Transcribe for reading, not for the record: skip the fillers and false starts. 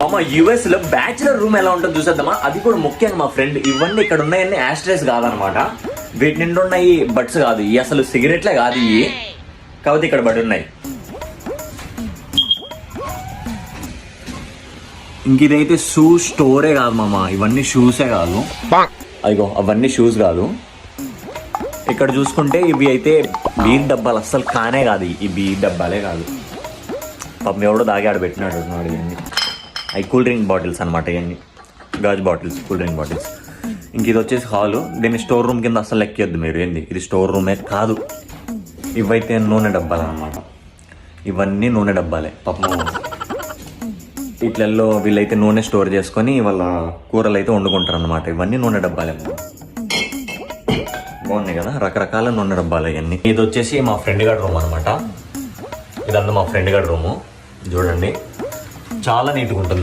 మామ యుఎస్ లో bachelor room ఎలా ఉంటుందో చూసేద్దామా. అది కూడా ముఖ్యంగా మా ఫ్రెండ్ ఇవన్నీ ఇక్కడ ఉన్నాయన్నీ యాస్ట్రేస్ కాదనమాట. వీటి నిండి ఉన్నాయి బడ్స్ కాదు, ఇవి అసలు సిగరెట్లే కాదు ఇవి, కాకపోతే ఇక్కడ బడి ఉన్నాయి. ఇంక ఇదైతే షూ స్టోరే కాదు మామ, ఇవన్నీ షూసే కాదు. అదిగో అవన్నీ షూస్ కాదు. ఇక్కడ చూసుకుంటే ఇవి అయితే బీర్ డబ్బాలు అస్సలు కానే కాదు, ఈ బీర్ డబ్బాలే కాదు. పాపం ఎవడో దాగాడు పెట్టినాడు ఇవన్నీ. అవి కూల్ డ్రింక్ బాటిల్స్ అనమాట, ఇవన్నీ గాజు బాటిల్స్, కూల్ డ్రింక్ బాటిల్స్. ఇంక ఇది వచ్చేసి హాలు. దీన్ని స్టోర్ రూమ్ కింద అస్సలు ఎక్కొద్దు మీరు. ఏంది ఇది స్టోర్ రూమే కాదు. ఇవైతే నూనె డబ్బాలు అనమాట, ఇవన్నీ నూనె డబ్బాలే. పాపం ఇట్లలో వీళ్ళైతే నూనె స్టోర్ చేసుకొని వాళ్ళ కూరలు అయితే వండుకుంటారు అనమాట. ఇవన్నీ నూనె డబ్బాలే. బాగున్నాయి కదా, రకరకాల నూనె డబ్బాలు ఇవన్నీ. ఇది వచ్చేసి మా ఫ్రెండ్ గారి రూమ్ అనమాట. ఇదంతా మా ఫ్రెండ్ గారి రూము. చూడండి చాలా నీట్గా ఉంటుంది.